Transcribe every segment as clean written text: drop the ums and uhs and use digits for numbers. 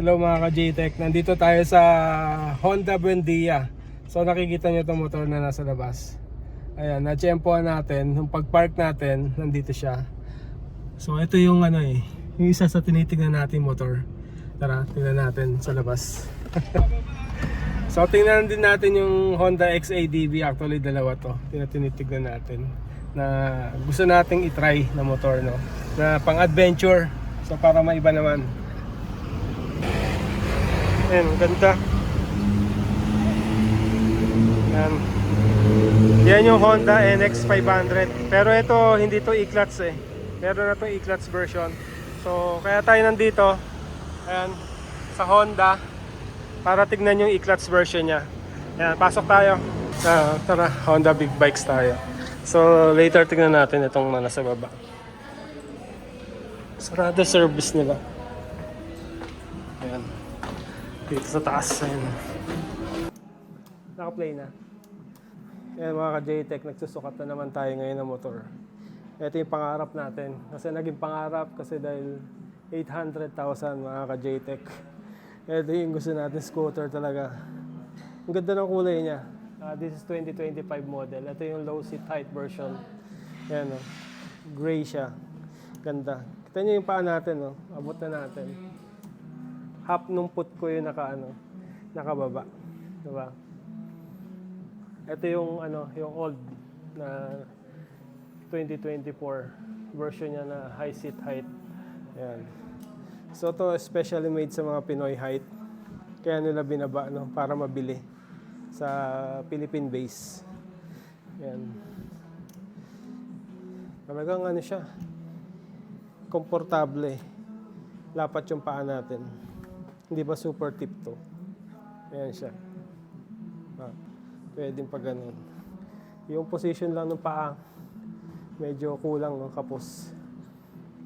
Hello mga ka-JTech, nandito tayo sa Honda Buendia. So nakikita nyo itong motor na nasa labas. Ayan, na-tsempohan natin. Nung pag-park natin, nandito siya. So ito yung yung isa sa tinitingnan natin motor. Tara, tingnan natin sa labas. So tingnan din natin yung Honda XADV. Actually dalawa to, tinitignan natin na gusto nating itry na motor, no? Na pang-adventure. So para maiba naman. Ayan, ganda. Yan yung Honda NX500. Pero ito, hindi to e-clutch eh. Meron na to e-clutch version. So, kaya tayo nandito. Ayan, sa Honda. Para tignan yung e-clutch version niya. Ayan, pasok tayo. Tara, Honda Big Bikes tayo. So, later tignan natin itong nasa baba. Sarado service nila. Ayan. Dito sa taas. Ayan. Naka-play na. Ayan mga ka-JTech, nagsusukat na naman tayo ngayon ng motor. Ito yung pangarap natin. Kasi naging pangarap kasi dahil 800,000 mga ka-JTech. Ito yung gusto natin scooter talaga. Ang ganda ng kulay niya. This is 2025 model. Ito yung low seat height version. Ayan o. Gray siya. Ganda. Kita nyo yung paa natin o. Abot na natin. Half nung put ko yung nakababa. Diba? Ito yung yung old na 2024 version niya na high seat height. Ayan. So to especially made sa mga Pinoy height. Kaya nila binaba para mabili sa Philippine base. Ayan. Talagang siya. Komportable. Lapat yung paa natin. Hindi ba super tip to? Ayan siya. Pwedeng pa ganun. Yung position lang ng paa, medyo kulang, kapos.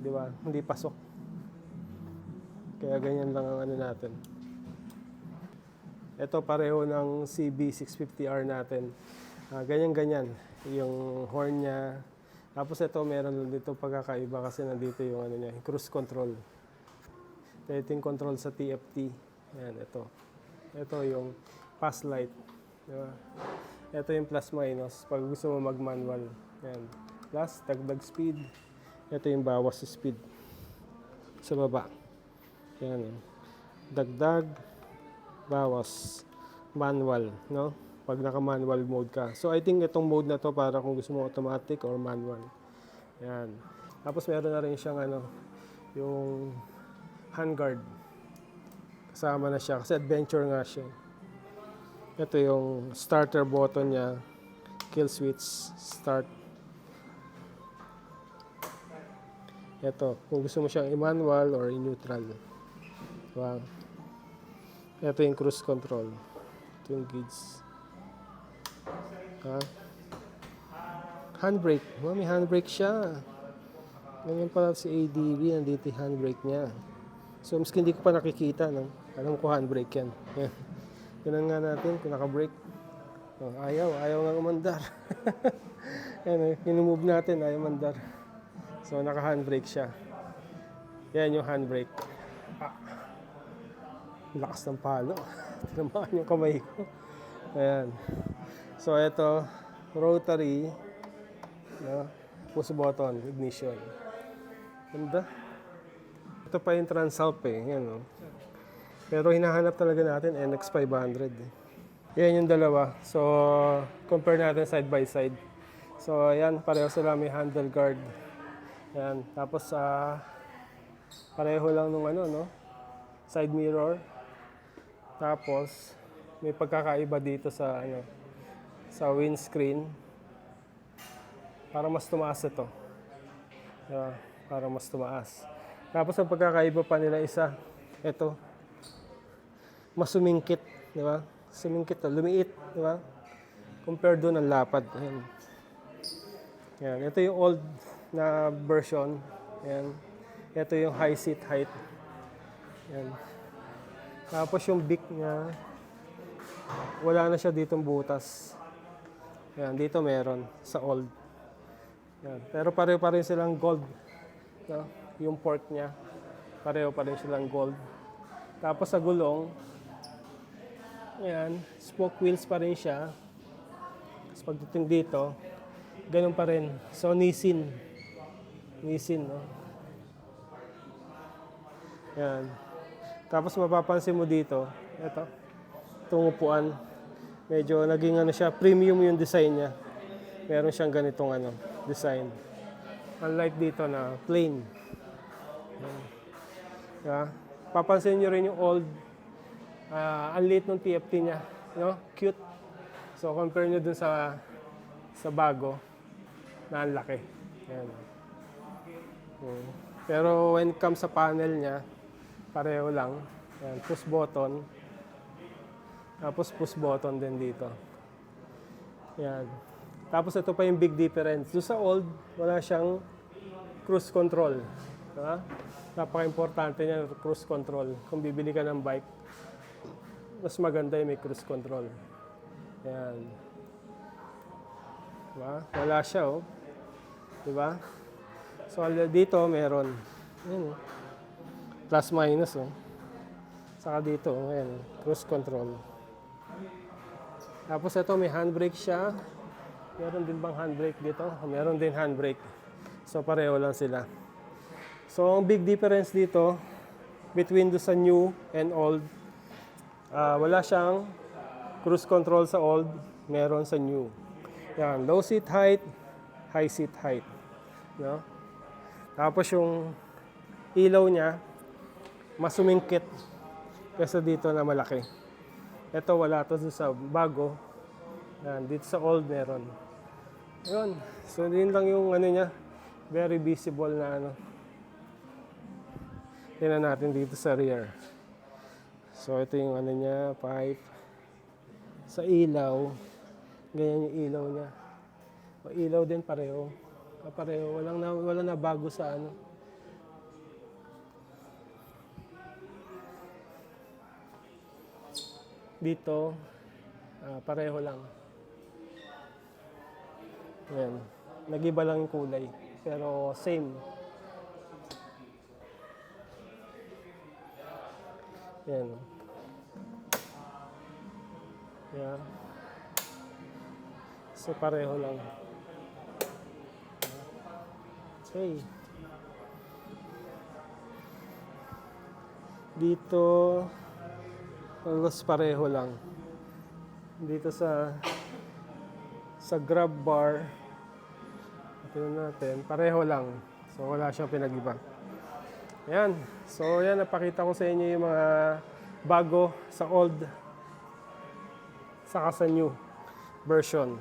Di ba? Hindi pasok. Kaya ganyan lang ang natin. Ito pareho ng CB650R natin. Ganyan-ganyan. Yung horn niya. Tapos ito meron dito pagkakaiba kasi nandito yung niya, cruise control. Ito yung control sa TFT. Ayan, ito. Ito yung pass light. Diba? Ito yung plus minus pag gusto mo mag-manual. Ayan. Plus, dagdag speed. Ito yung bawas speed. Sa baba. Ayan. Dagdag, bawas, manual. No? Pag naka-manual mode ka. So, I think itong mode na to para kung gusto mo automatic or manual. Ayan. Tapos, meron na rin siyang yung handguard. Kasama na siya kasi adventure nga siya. Ito yung starter button niya. Kill switch, start. Ito, kung gusto mo siyang i-manual or i-neutral. Wow. Ito yung cruise control. Ito yung gauge. Handbrake. Wow, may handbrake siya. Ganyan pala si ADV, nandito yung handbrake niya. So, maski hindi ko pa nakikita, alam ko handbrake yan. Ganun nga natin kung naka-brake. Ayaw nga umandar. Minumove natin, ayaw umandar. So, naka-handbrake siya. Yan yung handbrake. Lakas ng palo. Tinamaan yung kamay ko. Ayan. So, ito, rotary. Push button, ignition. Ganda. Ito pa yung Transalp Yan, Pero hinahanap talaga natin NX500. Yan yung dalawa. So, compare natin side by side. So, ayan, pareho sila may handle guard. Yan. Tapos, pareho lang nung side mirror. Tapos, may pagkakaiba dito sa sa windscreen. Para mas tumaas ito. Para mas tumaas. Tapos, ang pagkakaiba pa nila isa, ito. Mas sumingkit, di ba? Sumingkit to, lumiit, di ba? Compare doon ang lapad. Ayan. Yan. Ito yung old na version. Ayan. Ito yung high seat height. Ayan. Tapos yung beak niya, wala na siya ditong butas. Ayan, dito meron sa old. Ayan. Pero pareho pa rin silang gold. No? Yung port niya, pareho pa rin silang gold. Tapos sa gulong, ayan, spoke wheels pa rin siya. Tapos pagdating dito, ganun pa rin. So, Nissin, no? Ayan. Tapos mapapansin mo dito, itong upuan, medyo naging ano siya, premium yung design niya. Meron siyang ganitong design. Unlike dito na plain. Yeah. Papansin nyo rin yung old, ang liit ng TFT niya, no? Cute. So compare nyo dun sa bago, na ang laki. Ayan. Pero when it comes sa panel niya, pareho lang. Ayan, push button. Tapos push button din dito. Ayan. Tapos ito pa yung big difference. Doon sa old, wala siyang cruise control. Diba? Napaka-importante niya, cruise control. Kung bibili ka ng bike, mas maganda yung may cruise control. Ayan. Diba? Wala siya, oh. Diba? So, dito, meron. Ayan, oh. Plus minus, oh. Saka dito, ayan, cruise control. Tapos ito, may handbrake siya. Meron din bang handbrake dito? Meron din handbrake. So, pareho lang sila. So, ang big difference dito, between do sa new and old, wala siyang cruise control sa old, meron sa new. Yan, low seat height, high seat height. No? Tapos yung ilaw niya, mas sumingkit kaysa dito na malaki. Ito wala to sa bago. Yan, dito sa old meron. Yun. So, din lang yung niya, very visible na Tingnan natin dito sa rear. So, ito yung niya, pipe. Sa ilaw, ganyan yung ilaw niya. O, ilaw din pareho. Pareho. Walang na bago sa Dito, pareho lang. Ayan. Nag-iba lang yung kulay. Pero same. Ayan. Ayan. So, pareho lang. Okay. Dito, halos pareho lang. Dito sa grab bar, tingnan natin, pareho lang. So, wala siyang pinag-iba. Ayan. So, yan, napakita ko sa inyo yung mga bago sa old saka sa new version.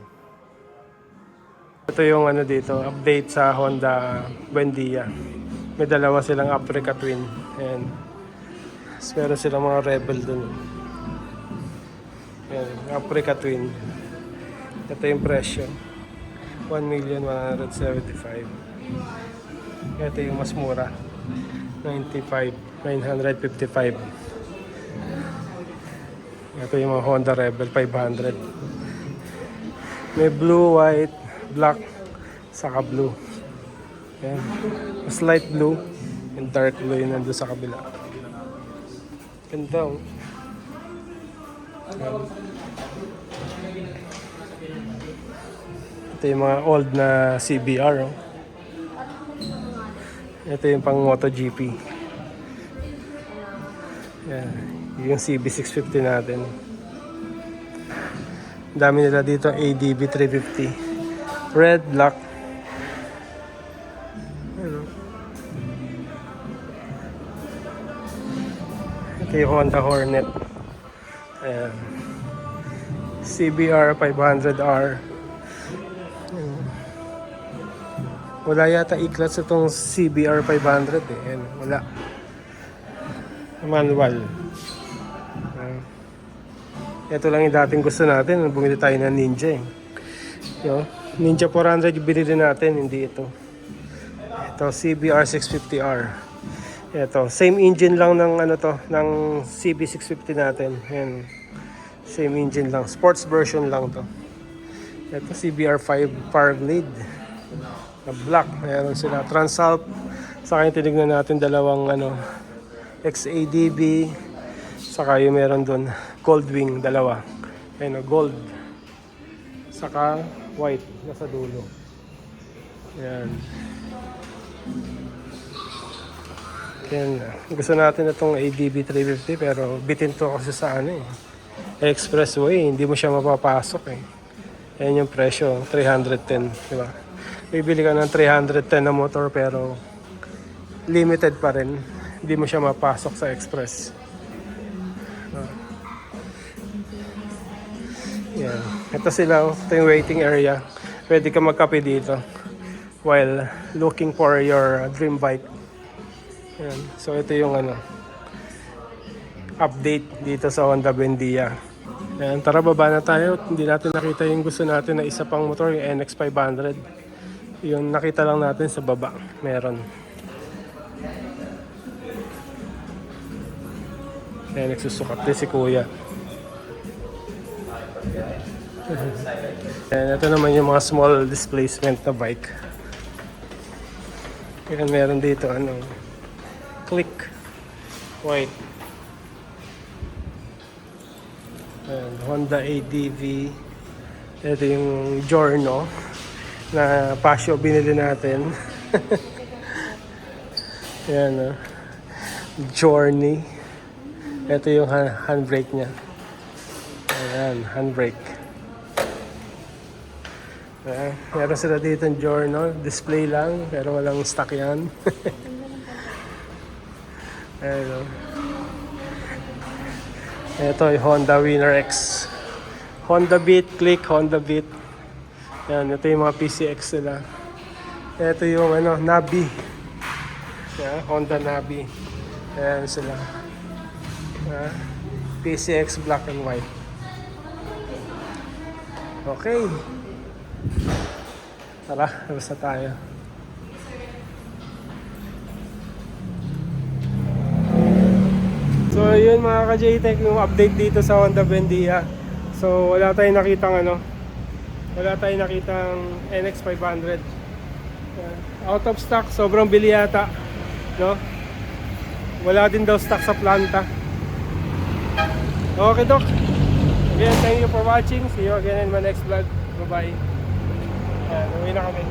Ito yung dito, update sa Honda Buendia. May dalawa silang Africa Twin. Ayan. Meron silang mga Rebel dun. Ayan, Africa Twin. Ito yung presyo. 1,175,000. Ito yung mas mura. 955. Ito yung mga Honda Rebel 500. May blue, white, black, saka blue. Ayan. Mas light blue and dark blue yung nandun sa kabila. Ganda, oh. Ayan. Ito yung mga old na CBR, oh. Ito yung pang MotoGP. Yan. Yung CB650 natin. Dami nila dito, ADB 350. Red, black. Ano? Ito yung Honda Hornet. Ayan. CBR 500R. Wala yata i-clutch itong CBR 500 eh. Ayan, wala. Manual. Ito lang yung dating gusto natin. Bumili tayo ng Ninja eh. Yo, Ninja 400 yung binili natin, hindi ito. Ito, CBR 650R. Ito, same engine lang ng ng CB650 natin. Ayan. Same engine lang. Sports version lang to. Ito, CBR 5 Power Glide. Na black, mayroon sila Transalp. Sa akin tinignan natin dalawang XADB Saka yung meron doon, gold wing, dalawa. Ayun, gold. Saka white, nasa dulo. Yan. Yan. Gusto natin itong ADB 350 pero bitin to kasi sa ano eh. Expressway, hindi mo siya mapapasok eh. Yan yung presyo, 310, di ba? Bibili ka ng 310 na motor pero limited pa rin. Hindi mo siya mapasok sa express. Yan. Ito sila, ito yung waiting area. Pwede ka magkape dito while looking for your dream bike. Yan. So ito yung ano, update dito sa Honda Buendia. Yan, tara baba na tayo. Hindi natin nakita yung gusto natin na isa pang motor, yung NX500. Yung nakita lang natin sa baba. Meron. Yan, nagsusukat din si Kuya. Yan, ito naman yung mga small displacement na bike. Yan, meron dito, ano, Click. White. Ayan, Honda ADV. Ito yung Giorno na Pasio binili natin. Ayan, Journey. Ito yung handbrake niya. Ayan, handbrake. Ayan, meron sila dito yung Giorno. Display lang, pero walang stock yan. Ayan, ito yung Honda Winner X. Honda Beat, Click, Honda Beat. Yan, ito yung mga PCX nila. Ito yung ano, Nabi. Yan, Honda Nabi. Ayan sila. PCX black and white. Okay. Tara, labas na tayo. So yun mga ka-JTech, yung update dito sa Honda Buendia. So wala tayong nakitang ano, wala tayong nakitang NX500. Out of stock, sobrang bili yata, no? Wala din daw stock sa planta. Okay, Doc. Again, thank you for watching. See you again in my next vlog. Bye-bye. Uwi na kami.